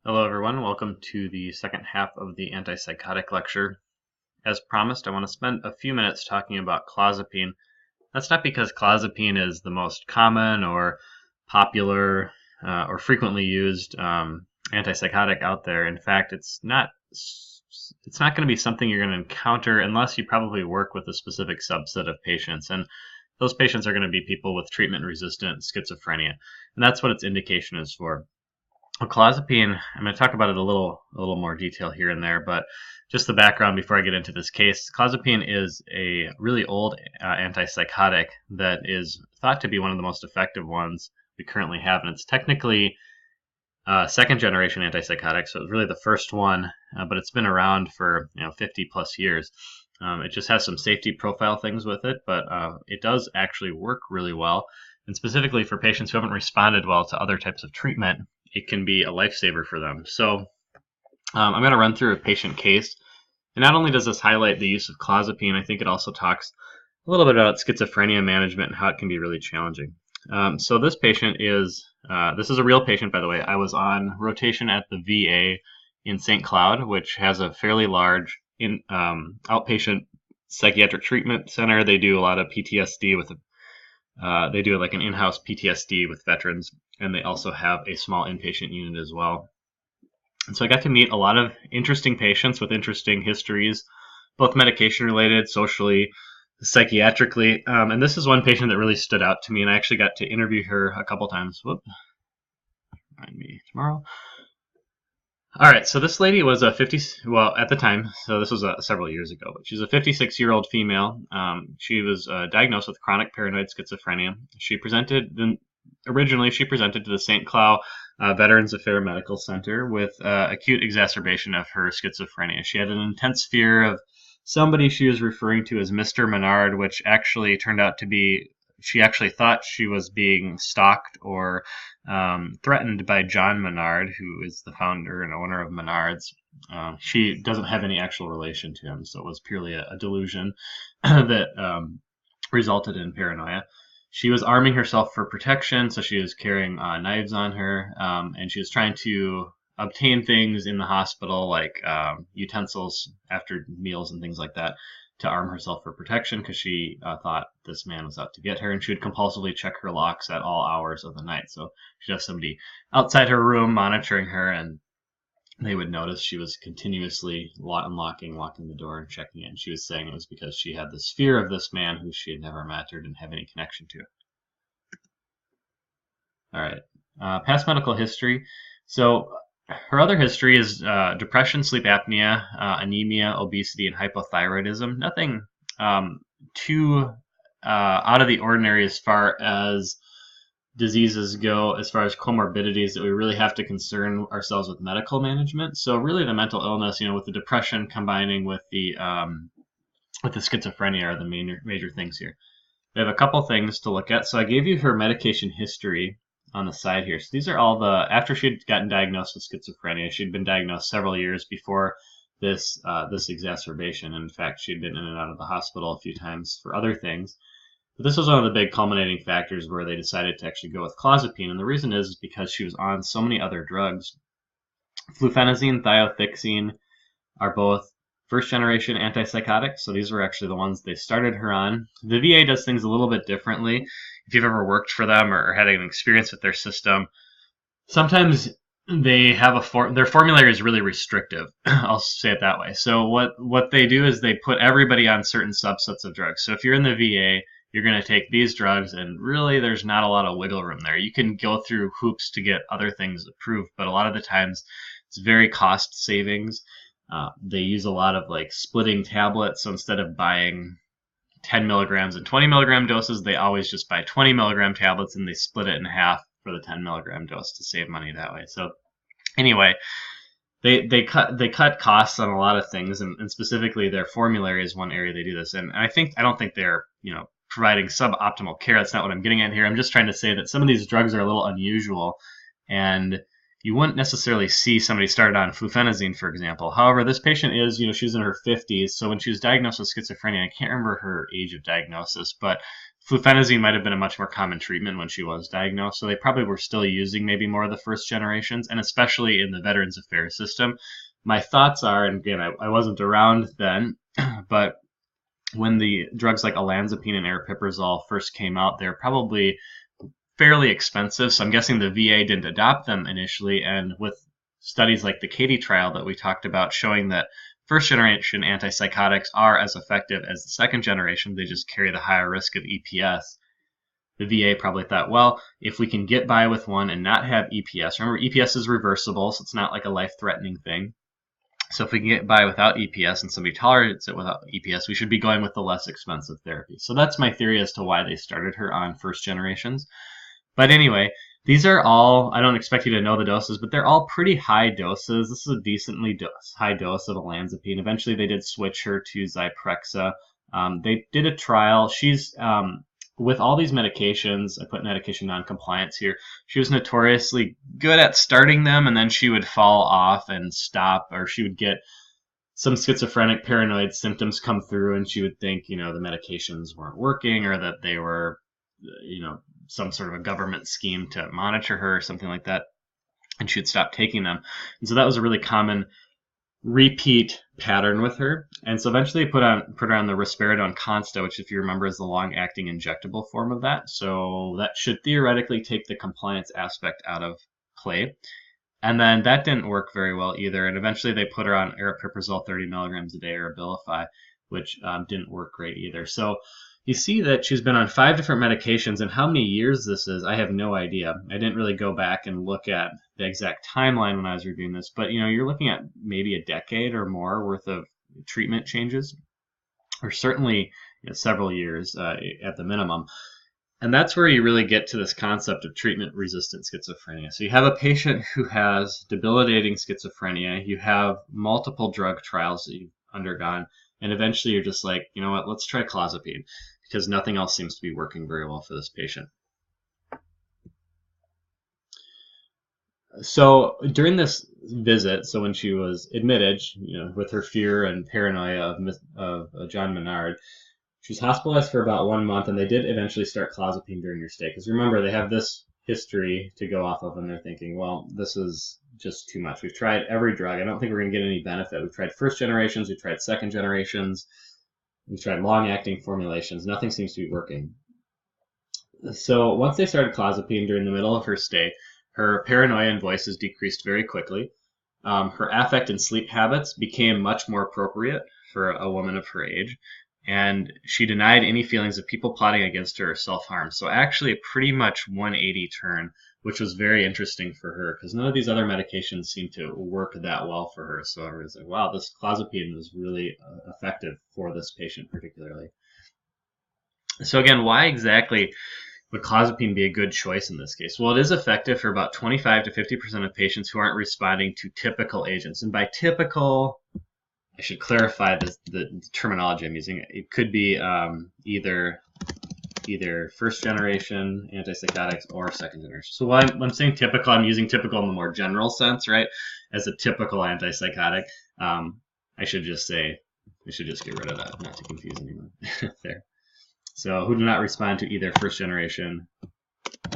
Hello everyone, welcome to the second half of the antipsychotic lecture. As promised, I want to spend a few minutes talking about clozapine. That's not because clozapine is the most common or popular or frequently used antipsychotic out there. In fact, it's not going to be something you're going to encounter unless you probably work with a specific subset of patients. And those patients are going to be people with treatment-resistant schizophrenia. And that's what its indication is for. Well, clozapine, I'm going to talk about it a little more detail here and there, but just the background before I get into this case. Clozapine is a really old antipsychotic that is thought to be one of the most effective ones we currently have, and it's technically second generation antipsychotic, so it's really the first one, but it's been around for 50 plus years. It just has some safety profile things with it, but it does actually work really well, and specifically for patients who haven't responded well to other types of treatment, it can be a lifesaver for them. So I'm going to run through a patient case. And not only does this highlight the use of clozapine, I think it also talks a little bit about schizophrenia management and how it can be really challenging. So this patient is, this is a real patient, by the way. I was on rotation at the VA in St. Cloud, which has a fairly large outpatient psychiatric treatment center. They do a lot of PTSD with they do like an in-house PTSD with veterans, and they also have a small inpatient unit as well. And so I got to meet a lot of interesting patients with interesting histories, both medication-related, socially, psychiatrically. And this is one patient that really stood out to me, and I actually got to interview her a couple times. Whoop. Remind me tomorrow. All right, so this lady was a well, at the time, so this was several years ago, but she's a 56-year-old female. She was diagnosed with chronic paranoid schizophrenia. Originally, she presented to the St. Cloud Veterans Affairs Medical Center with acute exacerbation of her schizophrenia. She had an intense fear of somebody she was referring to as Mr. Menard, which actually turned out to be, she actually thought she was being stalked or threatened by John Menard, who is the founder and owner of Menards. She doesn't have any actual relation to him, so it was purely a delusion that resulted in paranoia. She was arming herself for protection, so she was carrying knives on her, and she was trying to obtain things in the hospital, like utensils after meals and things like that, to arm herself for protection because she thought this man was out to get her, and she would compulsively check her locks at all hours of the night. So she'd have somebody outside her room monitoring her, and they would notice she was continuously locking the door and checking in. She was saying it was because she had this fear of this man who she had never met or didn't have any connection to. All right, past medical history. So her other history is depression, sleep apnea, anemia, obesity, and hypothyroidism. Nothing too out of the ordinary as far as diseases go, as far as comorbidities that we really have to concern ourselves with medical management. So really the mental illness, with the depression combining with the schizophrenia are the major things here. We have a couple things to look at. So I gave you her medication history on the side here. So these are all after she'd gotten diagnosed with schizophrenia. She'd been diagnosed several years before this exacerbation. In fact, she'd been in and out of the hospital a few times for other things. But this was one of the big culminating factors where they decided to actually go with clozapine. And the reason is because she was on so many other drugs. Fluphenazine, thiothixine are both first-generation antipsychotics. So these were actually the ones they started her on. The VA does things a little bit differently. If you've ever worked for them or had an experience with their system, sometimes they have their formulary is really restrictive. I'll say it that way. So what they do is they put everybody on certain subsets of drugs. So if you're in the VA, you're going to take these drugs, and really there's not a lot of wiggle room there. You can go through hoops to get other things approved, but a lot of the times it's very cost savings. They use a lot of like splitting tablets. So instead of buying 10 milligrams and 20 milligram doses, they always just buy 20 milligram tablets and they split it in half for the 10 milligram dose to save money that way. So anyway, they cut costs on a lot of things, and specifically their formulary is one area they do this. And I don't think they're providing suboptimal care. That's not what I'm getting at here. I'm just trying to say that some of these drugs are a little unusual, and you wouldn't necessarily see somebody started on fluphenazine, for example. However, this patient is, she was in her 50s, so when she was diagnosed with schizophrenia, I can't remember her age of diagnosis, but fluphenazine might have been a much more common treatment when she was diagnosed, so they probably were still using maybe more of the first generations, and especially in the Veterans Affairs system. My thoughts are, and again, I wasn't around then, but when the drugs like olanzapine and aripiprazole first came out, they're probably fairly expensive, so I'm guessing the VA didn't adopt them initially, and with studies like the Katie trial that we talked about showing that first generation antipsychotics are as effective as the second generation, they just carry the higher risk of EPS. The VA probably thought, well, if we can get by with one and not have EPS, remember EPS is reversible, so it's not like a life-threatening thing. So if we can get by without EPS and somebody tolerates it without EPS, we should be going with the less expensive therapy. So that's my theory as to why they started her on first generations. But anyway, these are all, I don't expect you to know the doses, but they're all pretty high doses. This is a decently high dose of olanzapine. Eventually they did switch her to Zyprexa. They did a trial. She's, with all these medications, I put medication non-compliance here, she was notoriously good at starting them, and then she would fall off and stop, or she would get some schizophrenic paranoid symptoms come through, and she would think, the medications weren't working, or that they were, some sort of a government scheme to monitor her or something like that, and she would stop taking them. And so that was a really common repeat pattern with her. And so eventually they put her on the risperidone Consta, which, if you remember, is the long-acting injectable form of that. So that should theoretically take the compliance aspect out of play. And then that didn't work very well either. And eventually they put her on aripiprazole 30 milligrams a day, or Abilify, which didn't work great either. So you see that she's been on 5 different medications, and how many years this is, I have no idea. I didn't really go back and look at the exact timeline when I was reviewing this, but you're looking at maybe a decade or more worth of treatment changes, or certainly several years at the minimum. And that's where you really get to this concept of treatment-resistant schizophrenia. So you have a patient who has debilitating schizophrenia, you have multiple drug trials that you've undergone, and eventually you're just like, you know what, let's try Clozapine, because nothing else seems to be working very well for this patient. So during this visit, so when she was admitted, with her fear and paranoia of John Menard, she was hospitalized for about 1 month, and they did eventually start Clozapine during her stay. Because remember, they have this history to go off of, and they're thinking, well, this is just too much. We've tried every drug. I don't think we're going to get any benefit. We've tried first generations. We've tried second generations. We've tried long-acting formulations. Nothing seems to be working. So once they started Clozapine during the middle of her stay, her paranoia and voices decreased very quickly. Her affect and sleep habits became much more appropriate for a woman of her age, and she denied any feelings of people plotting against her or self-harm. So actually a pretty much 180 turn, which was very interesting for her, because none of these other medications seemed to work that well for her. So I was like, wow, this Clozapine was really effective for this patient particularly. So again, why exactly would Clozapine be a good choice in this case? Well, it is effective for about 25 to 50% of patients who aren't responding to typical agents. And by typical, I should clarify the terminology I'm using. It could be either first generation antipsychotics or second generation. So when I'm saying typical, I'm using typical in the more general sense, right? As a typical antipsychotic, I should just get rid of that, not to confuse anyone there. So who do not respond to either first generation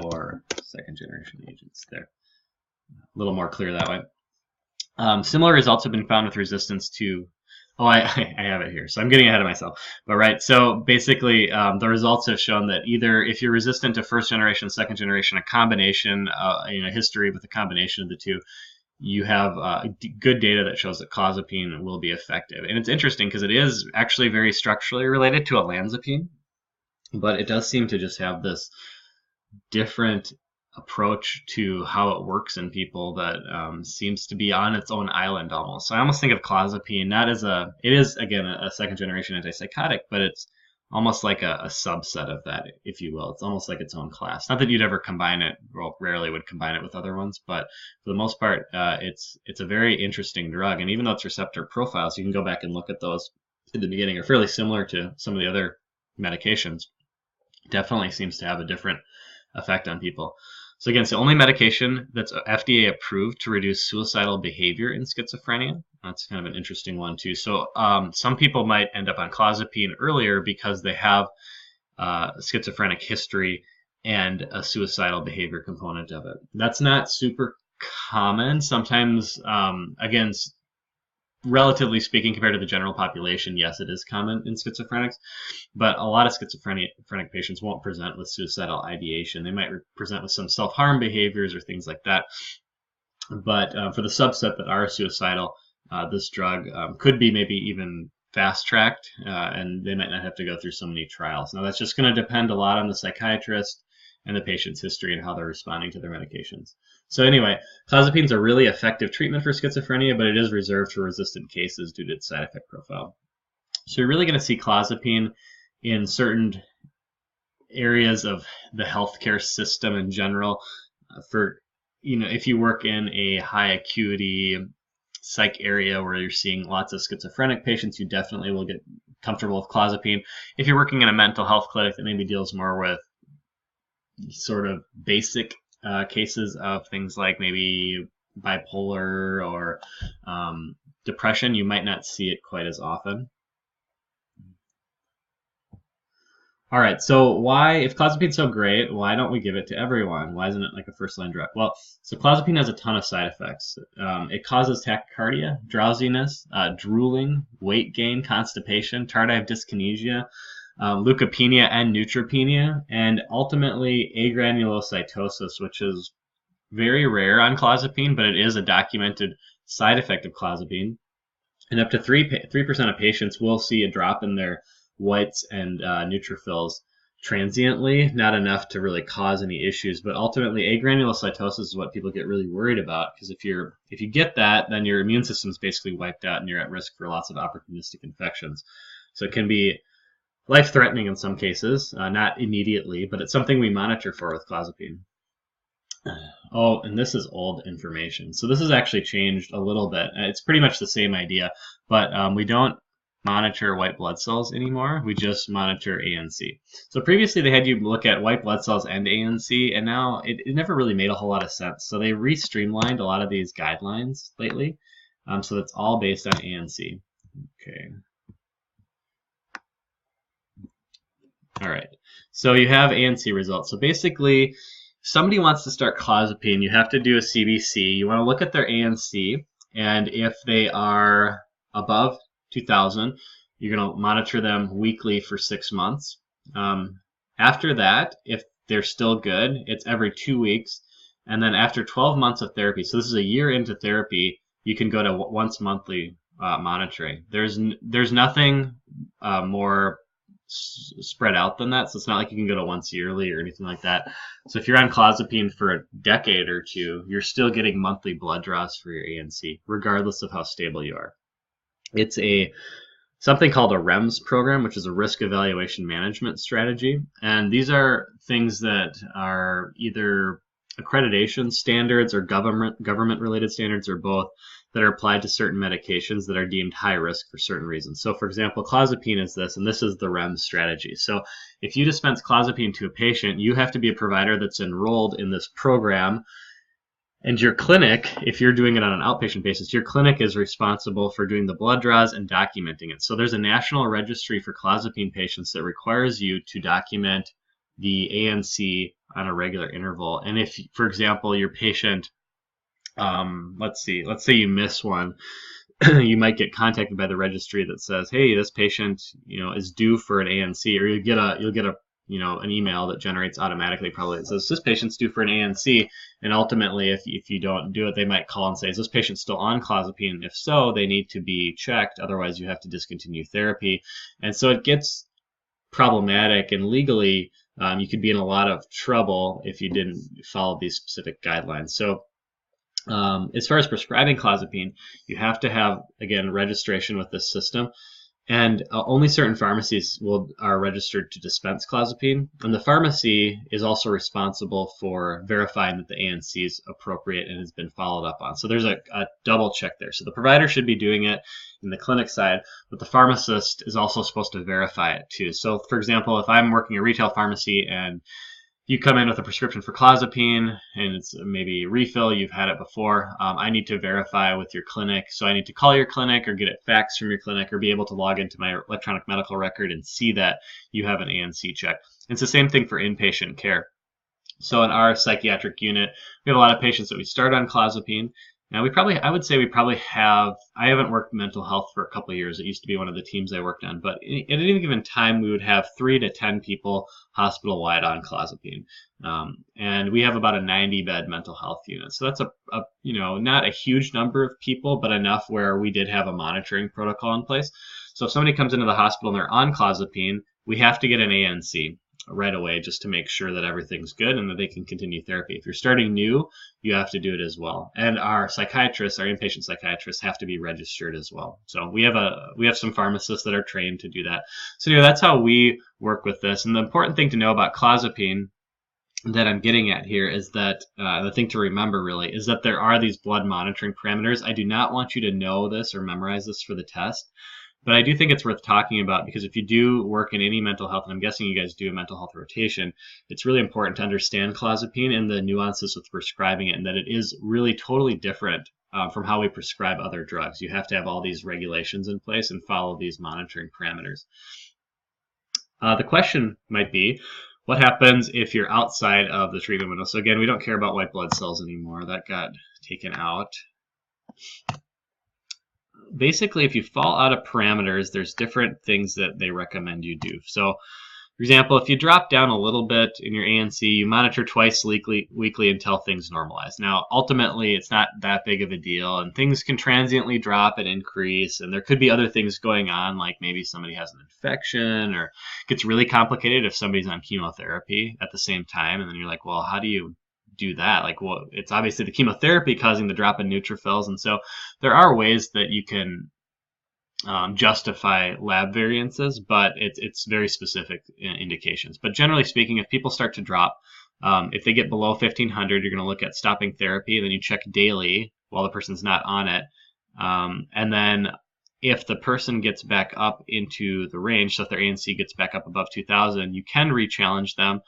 or second generation agents there. A little more clear that way. Similar results have been found with resistance to, I have it here, so I'm getting ahead of myself. But right, so basically the results have shown that either if you're resistant to first generation, second generation, a combination, history with a combination of the two, you have good data that shows that Clozapine will be effective. And it's interesting because it is actually very structurally related to olanzapine, but it does seem to just have this different approach to how it works in people that seems to be on its own island almost. So I almost think of Clozapine not as it is again a second generation antipsychotic, but it's almost like a subset of that, if you will. It's almost like its own class. Not that you'd ever combine it, well, rarely would combine it with other ones, but for the most part, it's a very interesting drug. And even though its receptor profiles, you can go back and look at those in the beginning, are fairly similar to some of the other medications. Definitely seems to have a different effect on people. So again, it's the only medication that's FDA approved to reduce suicidal behavior in schizophrenia. That's kind of an interesting one too. So some people might end up on Clozapine earlier because they have schizophrenic history and a suicidal behavior component of it. That's not super common. Sometimes, again, relatively speaking, compared to the general population, yes, it is common in schizophrenics, but a lot of schizophrenic patients won't present with suicidal ideation. They might present with some self-harm behaviors or things like that. But for the subset that are suicidal, this drug could be maybe even fast-tracked, and they might not have to go through so many trials. Now, that's just going to depend a lot on the psychiatrist and the patient's history and how they're responding to their medications. So anyway, clozapine is a really effective treatment for schizophrenia, but it is reserved for resistant cases due to its side effect profile. So you're really going to see clozapine in certain areas of the healthcare system in general. For, if you work in a high acuity psych area where you're seeing lots of schizophrenic patients, you definitely will get comfortable with clozapine. If you're working in a mental health clinic that maybe deals more with sort of basic cases of things like maybe bipolar or depression, you might not see it quite as often. All right, so if clozapine's so great, why don't we give it to everyone? Why isn't it like a first-line drug? Well, so clozapine has a ton of side effects. It causes tachycardia, drowsiness, drooling, weight gain, constipation, tardive dyskinesia, leukopenia and neutropenia, and ultimately agranulocytosis, which is very rare on clozapine, but it is a documented side effect of clozapine. And up to 3% of patients will see a drop in their whites and neutrophils transiently, not enough to really cause any issues. But ultimately, agranulocytosis is what people get really worried about, because if you get that, then your immune system is basically wiped out and you're at risk for lots of opportunistic infections. So it can be life-threatening in some cases, not immediately, but it's something we monitor for with clozapine. Oh, and this is old information. So this has actually changed a little bit. It's pretty much the same idea, but we don't monitor white blood cells anymore. We just monitor ANC. So previously they had you look at white blood cells and ANC, and now it never really made a whole lot of sense. So they re-streamlined a lot of these guidelines lately. So that's all based on ANC. Okay. All right. So you have ANC results. So basically, somebody wants to start clozapine, you have to do a CBC. You want to look at their ANC, and if they are above 2,000, you're going to monitor them weekly for 6 months. After that, if they're still good, it's every 2 weeks. And then after 12 months of therapy, so this is a year into therapy, you can go to once monthly monitoring. There's nothing more spread out than that, so it's not like you can go to once yearly or anything like that. So if you're on clozapine for a decade or two, you're still getting monthly blood draws for your ANC, regardless of how stable you are. It's something called a REMS program, which is a risk evaluation management strategy. And these are things that are either accreditation standards or government-related standards, or both, that are applied to certain medications that are deemed high risk for certain reasons. So for example, clozapine is this, and this is the REMS strategy. So if you dispense clozapine to a patient, you have to be a provider that's enrolled in this program. And your clinic, if you're doing it on an outpatient basis, your clinic is responsible for doing the blood draws and documenting it. So there's a national registry for clozapine patients that requires you to document the ANC on a regular interval. And if, for example, your patient, let's say you miss one, you might get contacted by the registry that says, hey, this patient, is due for an ANC, or you'll get an email that generates automatically probably that says this patient's due for an ANC, and ultimately if you don't do it, they might call and say, is this patient still on clozapine? And if so, they need to be checked, otherwise you have to discontinue therapy. And so it gets problematic, and legally you could be in a lot of trouble if you didn't follow these specific guidelines. So as far as prescribing clozapine, you have to have, again, registration with this system. And only certain pharmacies are registered to dispense clozapine. And the pharmacy is also responsible for verifying that the ANC is appropriate and has been followed up on. So there's a double check there. So the provider should be doing it in the clinic side, but the pharmacist is also supposed to verify it too. So for example, if I'm working a retail pharmacy and you come in with a prescription for clozapine and it's maybe refill, you've had it before. I need to verify with your clinic. So I need to call your clinic or get it faxed from your clinic or be able to log into my electronic medical record and see that you have an ANC check. It's the same thing for inpatient care. So in our psychiatric unit, we have a lot of patients that we start on clozapine. Now I would say we probably have, I haven't worked mental health for a couple of years. It used to be one of the teams I worked on, but at any given time, we would have 3 to 10 people hospital-wide on clozapine. And we have about a 90-bed mental health unit. So that's not a huge number of people, but enough where we did have a monitoring protocol in place. So if somebody comes into the hospital and they're on clozapine, we have to get an ANC right away just to make sure that everything's good and that they can continue therapy. If you're starting new, you have to do it as well. And our psychiatrists, our inpatient psychiatrists, have to be registered as well. So we have some pharmacists that are trained to do that. So that's how we work with this. And the important thing to know about clozapine that I'm getting at here is that the thing to remember really is that there are these blood monitoring parameters. I do not want you to know this or memorize this for the test. But I do think it's worth talking about because if you do work in any mental health, and I'm guessing you guys do a mental health rotation, it's really important to understand clozapine and the nuances with prescribing it, and that it is really totally different from how we prescribe other drugs. You have to have all these regulations in place and follow these monitoring parameters. The question might be, what happens if you're outside of the treatment window? So again, we don't care about white blood cells anymore. That got taken out. Basically, if you fall out of parameters, there's different things that they recommend you do. So, for example, if you drop down a little bit in your ANC, you monitor twice weekly until things normalize. Now, ultimately, it's not that big of a deal, and things can transiently drop and increase, and there could be other things going on, like maybe somebody has an infection, or it gets really complicated if somebody's on chemotherapy at the same time, and then you're like, well, how do you do that? Like, well, it's obviously the chemotherapy causing the drop in neutrophils, and so there are ways that you can justify lab variances, but it's very specific indications. But generally speaking, if people start to drop, if they get below 1500, you're going to look at stopping therapy, and then you check daily while the person's not on it, and then if the person gets back up into the range, so if their ANC gets back up above 2000, you can re-challenge them.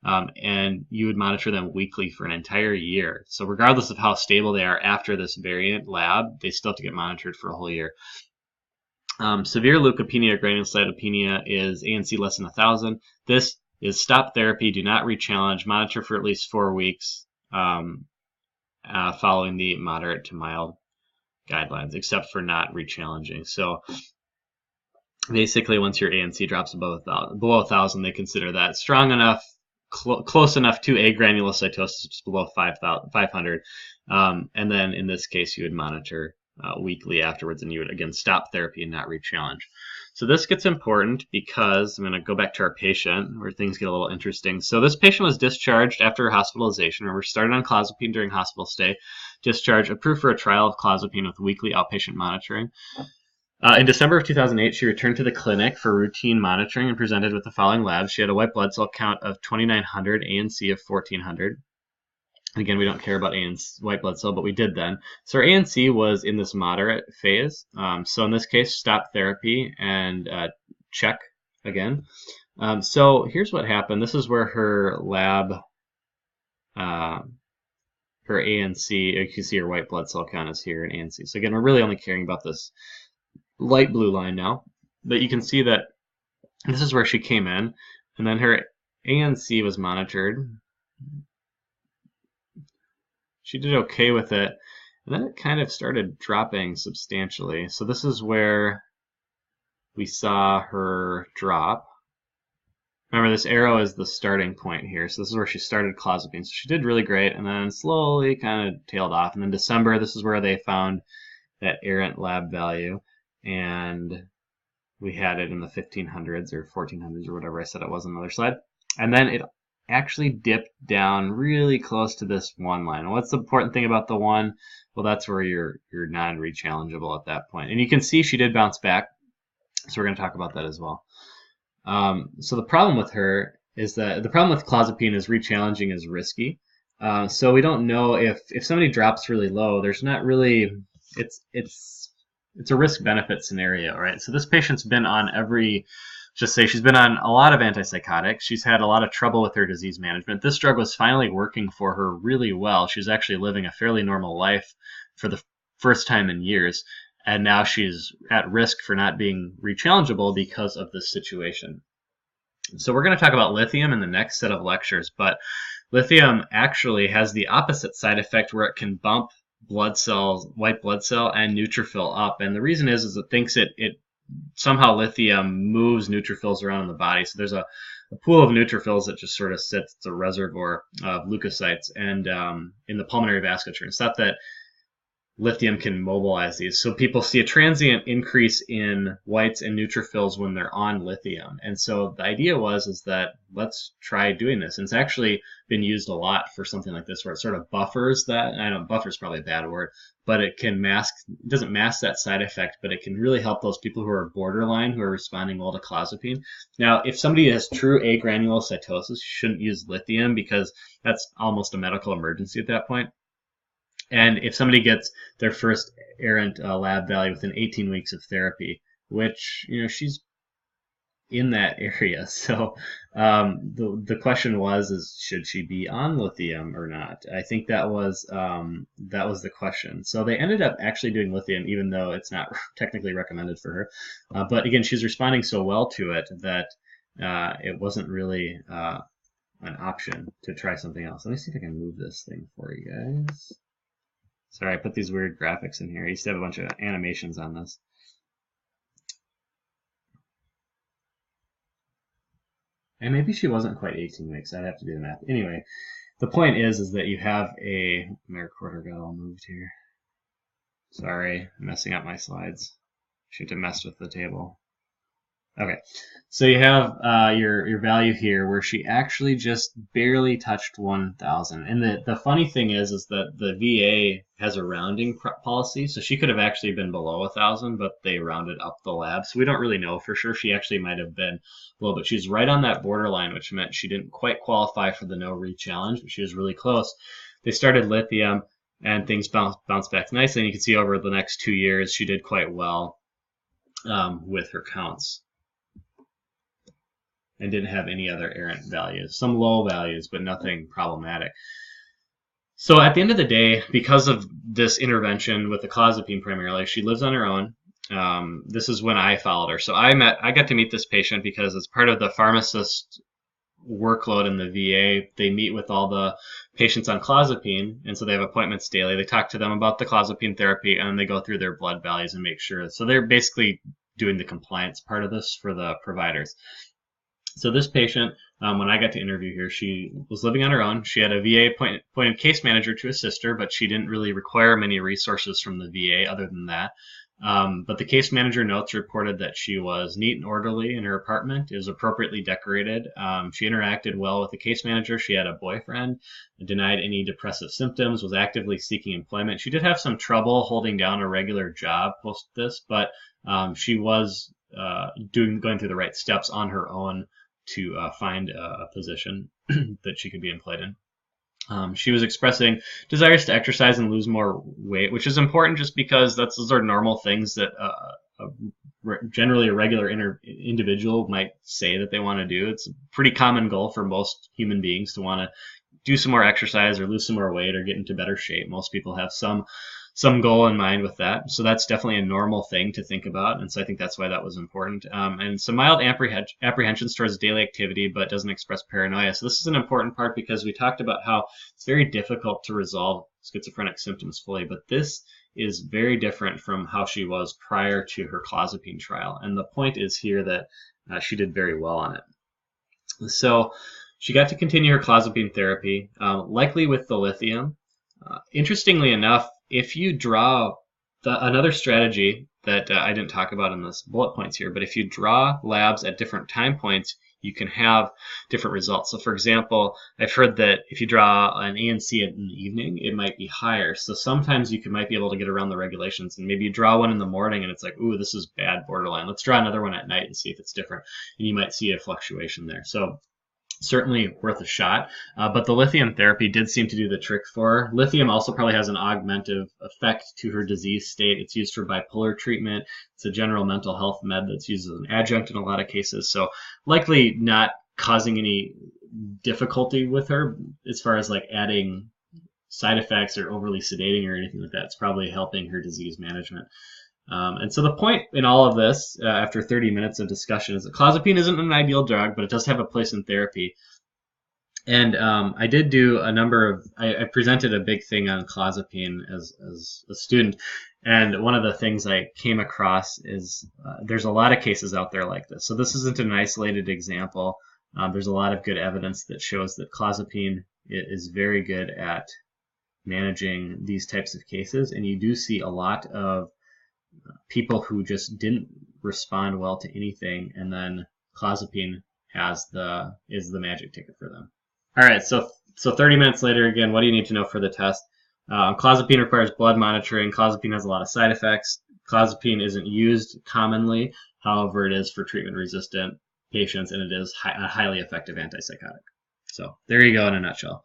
And you would monitor them weekly for an entire year. So regardless of how stable they are after this variant lab, they still have to get monitored for a whole year. Severe leukopenia or granulocytopenia is ANC less than 1000. This is stop therapy, do not re-challenge, monitor for at least 4 weeks following the moderate to mild guidelines, except for not re-challenging. So basically, once your ANC drops below 1000, they consider that strong enough, close enough to a granulocytosis below 500. And then in this case, you would monitor weekly afterwards, and you would again stop therapy and not re-challenge. So this gets important because I'm going to go back to our patient where things get a little interesting. So this patient was discharged after hospitalization, or started on clozapine during hospital stay, discharged, approved for a trial of clozapine with weekly outpatient monitoring. In December of 2008, she returned to the clinic for routine monitoring and presented with the following labs. She had a white blood cell count of 2,900, ANC of 1,400. Again, we don't care about ANC, white blood cell, but we did then. So her ANC was in this moderate phase. So in this case, stop therapy and check again. So here's what happened. This is where her lab, her ANC, you can see her white blood cell count is here in ANC. So again, we're really only caring about this light blue line now, but you can see that this is where she came in, and then her ANC was monitored. She did okay with it, and then it kind of started dropping substantially. So this is where we saw her drop. Remember, this arrow is the starting point here, so this is where she started clozapine. So she did really great, and then slowly kind of tailed off. And then December, this is where they found that errant lab value, and we had it in the 1500s or 1400s or whatever I said it was on the other slide. And then it actually dipped down really close to this 1 line. What's the important thing about the 1? Well, that's where you're non-rechallengeable at that point. And you can see she did bounce back, so we're going to talk about that as well. So the problem with her is that the problem with clozapine is re-challenging is risky. So we don't know if somebody drops really low, there's not really, it's a risk-benefit scenario, right? So this patient's been on every just say she's been on a lot of antipsychotics. She's had a lot of trouble with her disease management. This drug was finally working for her really well. She's actually living a fairly normal life for the first time in years, and now she's at risk for not being rechallengeable because of this situation. So we're going to talk about lithium in the next set of lectures, but lithium actually has the opposite side effect where it can bump blood cells, white blood cell and neutrophil up, and the reason is it thinks it somehow lithium moves neutrophils around in the body. So there's a pool of neutrophils that just sort of sits, it's a reservoir of leukocytes, and in the pulmonary vasculature. It's not that lithium can mobilize these. So people see a transient increase in whites and neutrophils when they're on lithium. And so the idea is that let's try doing this. And it's actually been used a lot for something like this where it sort of buffers that. I know buffer is probably a bad word, but it doesn't mask that side effect, but it can really help those people who are borderline, who are responding well to clozapine. Now, if somebody has true agranulocytosis, you shouldn't use lithium because that's almost a medical emergency at that point. And if somebody gets their first errant lab value within 18 weeks of therapy, which, she's in that area. So the question is should she be on lithium or not? I think that was the question. So they ended up actually doing lithium, even though it's not technically recommended for her. But again, she's responding so well to it that it wasn't really an option to try something else. Let me see if I can move this thing for you guys. Sorry, I put these weird graphics in here. I used to have a bunch of animations on this. And maybe she wasn't quite 18 weeks. I'd have to do the math. Anyway, the point is that you have my recorder got all moved here. Sorry, I'm messing up my slides. Shouldn't have messed with the table. Okay, so you have your value here where she actually just barely touched 1,000. And the funny thing is that the VA has a rounding policy, so she could have actually been below 1,000, but they rounded up the lab. So we don't really know for sure. She actually might have been below, but she's right on that borderline, which meant she didn't quite qualify for the no re-challenge, but she was really close. They started lithium, and things bounced back nicely. And you can see over the next 2 years, she did quite well with her counts. And didn't have any other errant values. Some low values, but nothing problematic. So at the end of the day, because of this intervention with the clozapine primarily, she lives on her own. This is when I followed her. So I got to meet this patient because as part of the pharmacist workload in the VA, they meet with all the patients on clozapine, and so they have appointments daily. They talk to them about the clozapine therapy, and they go through their blood values and make sure. So they're basically doing the compliance part of this for the providers. So this patient, when I got to interview her, she was living on her own. She had a VA appointed case manager to assist her, but she didn't really require many resources from the VA other than that. But the case manager notes reported that she was neat and orderly in her apartment. It was appropriately decorated. She interacted well with the case manager. She had a boyfriend, denied any depressive symptoms, was actively seeking employment. She did have some trouble holding down a regular job post this, but she was going through the right steps on her own to find a position that she could be employed in. She was expressing desires to exercise and lose more weight, which is important just because those are normal things that generally a regular individual might say that they want to do. It's a pretty common goal for most human beings to want to do some more exercise or lose some more weight or get into better shape. Most people have some goal in mind with that. So that's definitely a normal thing to think about. And so I think that's why that was important. And some mild apprehensions towards daily activity, but doesn't express paranoia. So this is an important part because we talked about how it's very difficult to resolve schizophrenic symptoms fully, but this is very different from how she was prior to her clozapine trial. And the point is here that she did very well on it. So she got to continue her clozapine therapy, likely with the lithium. Interestingly enough, if you draw another strategy that I didn't talk about in this bullet points here, but if you draw labs at different time points, you can have different results. So for example, I've heard that if you draw an ANC in the evening, it might be higher. So sometimes you might be able to get around the regulations, and maybe you draw one in the morning and it's like, ooh, this is bad, borderline. Let's draw another one at night and see if it's different. And you might see a fluctuation there. So certainly worth a shot. But the lithium therapy did seem to do the trick for her. Lithium also probably has an augmentive effect to her disease state. It's used for bipolar treatment. It's a general mental health med that's used as an adjunct in a lot of cases. So likely not causing any difficulty with her as far as like adding side effects or overly sedating or anything like that. It's probably helping her disease management. And so the point in all of this, after 30 minutes of discussion, is that clozapine isn't an ideal drug, but it does have a place in therapy. And I did do a number of, I presented a big thing on clozapine as a student. And one of the things I came across is there's a lot of cases out there like this. So this isn't an isolated example. There's a lot of good evidence that shows that clozapine is very good at managing these types of cases. And you do see a lot of people who just didn't respond well to anything, and then clozapine is the magic ticket for them. All right, so 30 minutes later, again, what do you need to know for the test? Clozapine requires blood monitoring. Clozapine has a lot of side effects. Clozapine isn't used commonly. However, it is for treatment-resistant patients, and it is a highly effective antipsychotic. So there you go in a nutshell.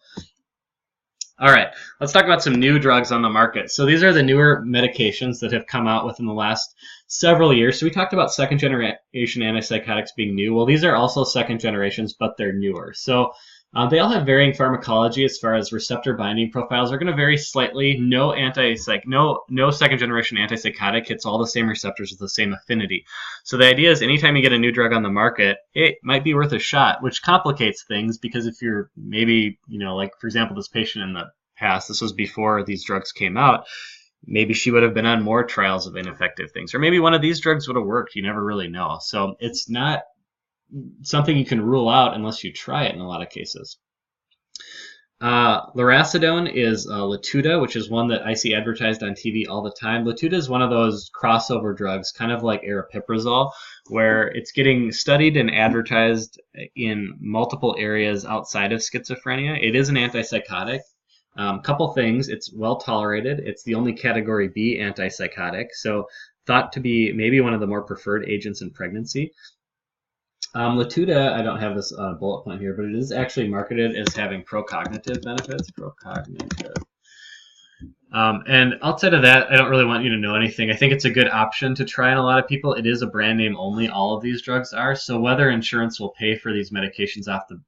All right, let's talk about some new drugs on the market. So these are the newer medications that have come out within the last several years. So we talked about second generation antipsychotics being new. Well, these are also second generations, but they're newer. So they all have varying pharmacology as far as receptor binding profiles are going to vary slightly. No second generation antipsychotic hits all the same receptors with the same affinity. So the idea is anytime you get a new drug on the market, it might be worth a shot, which complicates things because if you're maybe, like for example, this patient in the past, this was before these drugs came out, maybe she would have been on more trials of ineffective things, or maybe one of these drugs would have worked. You never really know. So it's not something you can rule out unless you try it in a lot of cases. Lurasidone is Latuda, which is one that I see advertised on TV all the time. Latuda is one of those crossover drugs, kind of like aripiprazole, where it's getting studied and advertised in multiple areas outside of schizophrenia. It is an antipsychotic. Couple things. It's well tolerated. It's the only category B antipsychotic, so thought to be maybe one of the more preferred agents in pregnancy. Latuda, I don't have this bullet point here, but it is actually marketed as having procognitive benefits. And outside of that, I don't really want you to know anything. I think it's a good option to try on a lot of people. It is a brand name only. All of these drugs are. So whether insurance will pay for these medications off the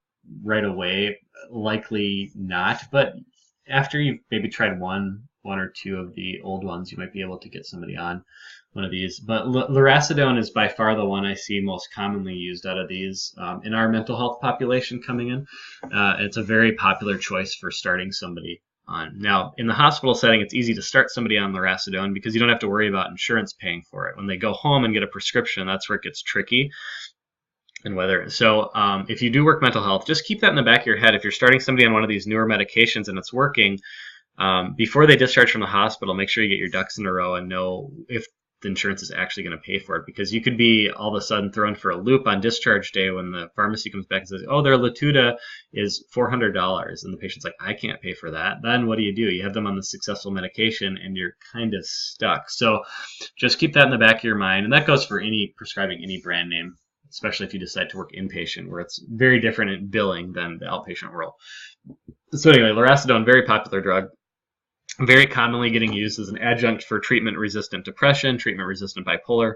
right away, likely not. But after you've maybe tried one or two of the old ones, you might be able to get somebody on one of these. But Lurasidone is by far the one I see most commonly used out of these in our mental health population coming in. It's a very popular choice for starting somebody on. Now, in the hospital setting, it's easy to start somebody on Lurasidone because you don't have to worry about insurance paying for it. When they go home and get a prescription, that's where it gets tricky. And if you do work mental health, just keep that in the back of your head. If you're starting somebody on one of these newer medications and it's working, before they discharge from the hospital, make sure you get your ducks in a row and know if the insurance is actually going to pay for it, because you could be all of a sudden thrown for a loop on discharge day when the pharmacy comes back and says, oh, their Latuda is $400, and the patient's like, I can't pay for that. Then what do? You have them on the successful medication and you're kind of stuck. So just keep that in the back of your mind, and that goes for prescribing any brand name, especially if you decide to work inpatient, where it's very different in billing than the outpatient world. So anyway, Lurasidone, very popular drug. Very commonly getting used as an adjunct for treatment-resistant depression, treatment-resistant bipolar.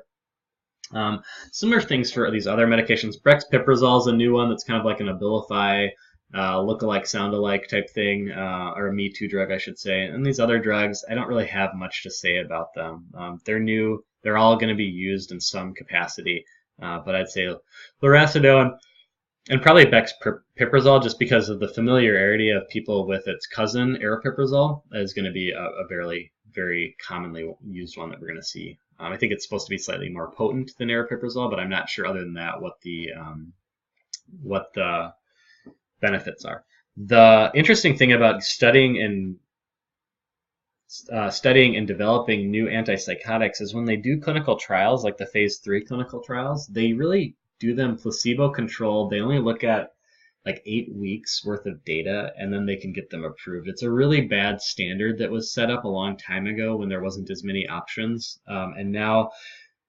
Similar things for these other medications. Brexpiprazole is a new one that's kind of like an Abilify, look-alike, sound-alike type thing, or a Me Too drug, I should say. And these other drugs, I don't really have much to say about them. They're new. They're all going to be used in some capacity. But I'd say Lurasidone and probably Brexpiprazole, just because of the familiarity of people with its cousin, aripiprazole, is going to be a very, very commonly used one that we're going to see. I think it's supposed to be slightly more potent than aripiprazole, but I'm not sure other than that what the benefits are. The interesting thing about studying and developing new antipsychotics is when they do clinical trials, like the phase 3 clinical trials, they really do them placebo controlled. They only look at like 8 weeks worth of data, and then they can get them approved. It's a really bad standard that was set up a long time ago when there wasn't as many options. And now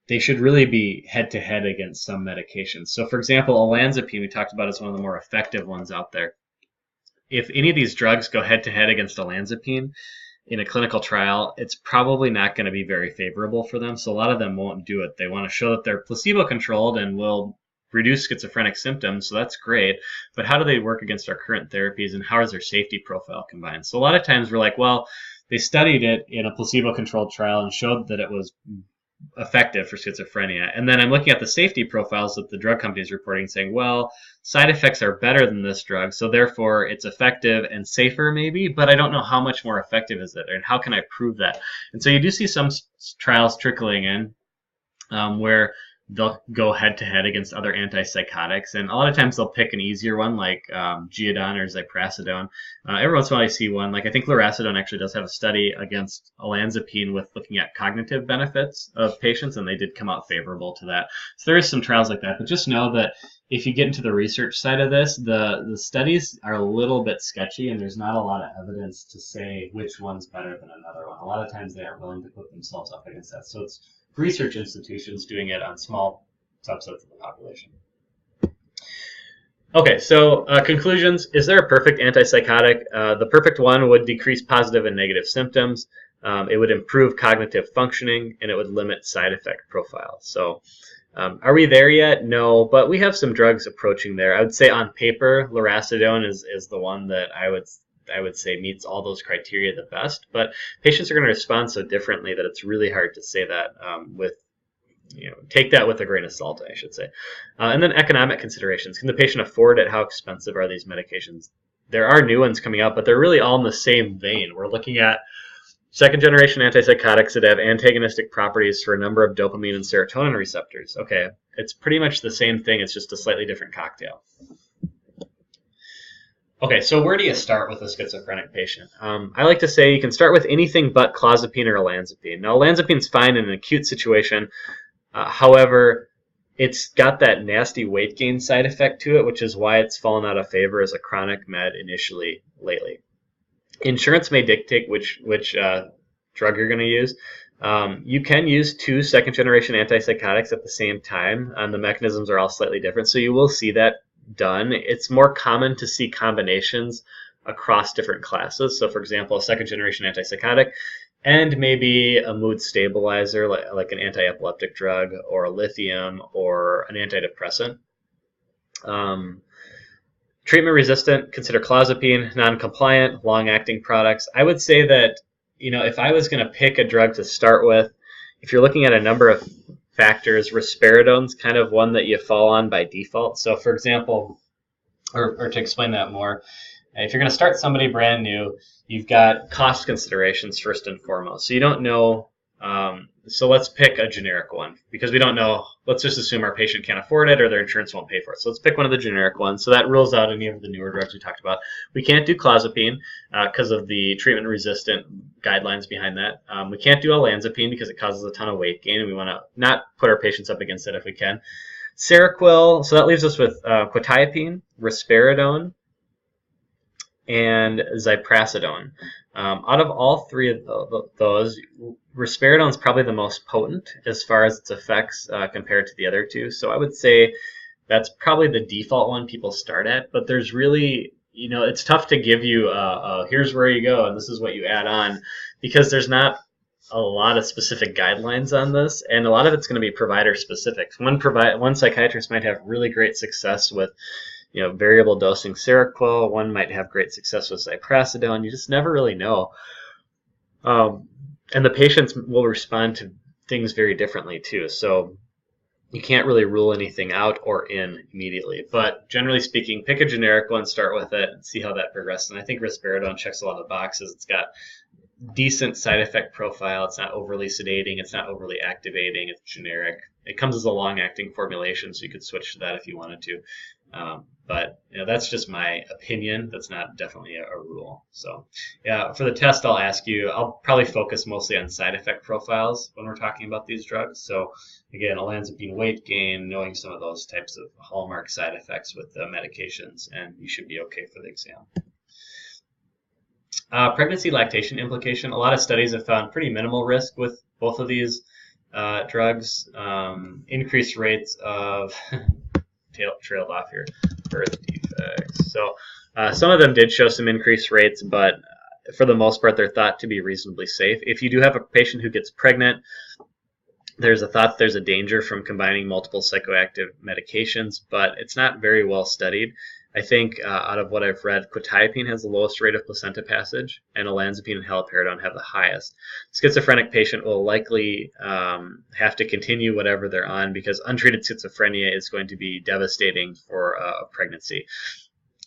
they should really be head-to-head against some medications. So, for example, olanzapine, we talked about as one of the more effective ones out there. If any of these drugs go head-to-head against olanzapine in a clinical trial, it's probably not going to be very favorable for them. So a lot of them won't do it. They want to show that they're placebo-controlled and will reduce schizophrenic symptoms, so that's great. But how do they work against our current therapies, and how is their safety profile combined? So a lot of times we're like, well, they studied it in a placebo-controlled trial and showed that it was effective for schizophrenia. And then I'm looking at the safety profiles that the drug company is reporting, saying, well, side effects are better than this drug, so therefore it's effective and safer maybe, but I don't know how much more effective is it, and how can I prove that? And so you do see some trials trickling in where they'll go head-to-head against other antipsychotics, and a lot of times they'll pick an easier one like FGAS or Zyprasidone. Every once in a while I see one, like I think Lurasidone actually does have a study against olanzapine with looking at cognitive benefits of patients, and they did come out favorable to that. So there is some trials like that, but just know that if you get into the research side of this, the studies are a little bit sketchy, and there's not a lot of evidence to say which one's better than another one. A lot of times they aren't willing to put themselves up against that. So it's research institutions doing it on small subsets of the population. Okay, so conclusions. Is there a perfect antipsychotic? The perfect one would decrease positive and negative symptoms. It would improve cognitive functioning, and it would limit side effect profiles. So are we there yet? No, but we have some drugs approaching there. I would say on paper, Lurasidone is the one that I would say meets all those criteria the best, but patients are going to respond so differently that it's really hard to say that take that with a grain of salt, I should say. And then economic considerations. Can the patient afford it? How expensive are these medications? There are new ones coming out, but they're really all in the same vein. We're looking at second-generation antipsychotics that have antagonistic properties for a number of dopamine and serotonin receptors. Okay, it's pretty much the same thing. It's just a slightly different cocktail. Okay, so where do you start with a schizophrenic patient? I like to say you can start with anything but clozapine or olanzapine. Now, olanzapine's fine in an acute situation. However, it's got that nasty weight gain side effect to it, which is why it's fallen out of favor as a chronic med initially lately. Insurance may dictate which drug you're going to use. You can use two second-generation antipsychotics at the same time, and the mechanisms are all slightly different, so you will see that done. It's more common to see combinations across different classes. So, for example, a second-generation antipsychotic and maybe a mood stabilizer like an anti-epileptic drug or a lithium or an antidepressant. Treatment-resistant, consider clozapine. Non-compliant, long-acting products. I would say that, if I was going to pick a drug to start with, if you're looking at a number of factors, risperidone's kind of one that you fall on by default. So, for example, or to explain that more, if you're going to start somebody brand new, you've got cost considerations first and foremost. So you don't know. So let's pick a generic one because we don't know. Let's just assume our patient can't afford it or their insurance won't pay for it. So let's pick one of the generic ones. So that rules out any of the newer drugs we talked about. We can't do clozapine because of the treatment-resistant guidelines behind that. We can't do olanzapine because it causes a ton of weight gain, and we want to not put our patients up against it if we can. Seroquel, so that leaves us with quetiapine, risperidone, and Zyprasidone. Out of all three of those, risperidone is probably the most potent as far as its effects compared to the other two. So I would say that's probably the default one people start at. But there's really, it's tough to give you here's where you go and this is what you add on because there's not a lot of specific guidelines on this, and a lot of it's going to be provider specific. One psychiatrist might have really great success with variable dosing Seroquel. One might have great success with Zyprasidone. You just never really know. And the patients will respond to things very differently too. So you can't really rule anything out or in immediately. But generally speaking, pick a generic one, start with it, and see how that progresses. And I think risperidone checks a lot of the boxes. It's got decent side effect profile. It's not overly sedating. It's not overly activating. It's generic. It comes as a long-acting formulation, so you could switch to that if you wanted to. But that's just my opinion. That's not definitely a rule. So yeah, for the test, I'll probably focus mostly on side effect profiles when we're talking about these drugs. So again, olanzapine weight gain, knowing some of those types of hallmark side effects with the medications, and you should be okay for the exam. Pregnancy lactation implication. A lot of studies have found pretty minimal risk with both of these drugs increase rates of trailed off here, birth defects. So some of them did show some increased rates, but for the most part, they're thought to be reasonably safe. If you do have a patient who gets pregnant, there's a thought there's a danger from combining multiple psychoactive medications, but it's not very well studied. I think out of what I've read, quetiapine has the lowest rate of placenta passage, and olanzapine and haloperidol have the highest. Schizophrenic patient will likely have to continue whatever they're on because untreated schizophrenia is going to be devastating for a pregnancy.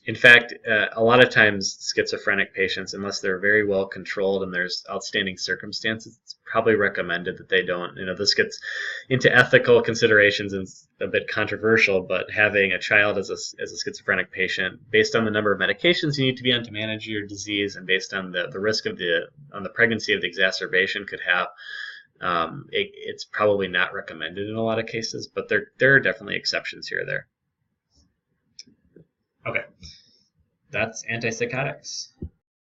In fact, a lot of times schizophrenic patients, unless they're very well controlled and there's outstanding circumstances, it's probably recommended that they don't. This gets into ethical considerations and it's a bit controversial, but having a child as a schizophrenic patient, based on the number of medications you need to be on to manage your disease and based on the risk of the pregnancy of the exacerbation could have, it's probably not recommended in a lot of cases, but there are definitely exceptions here or there. Okay, that's antipsychotics.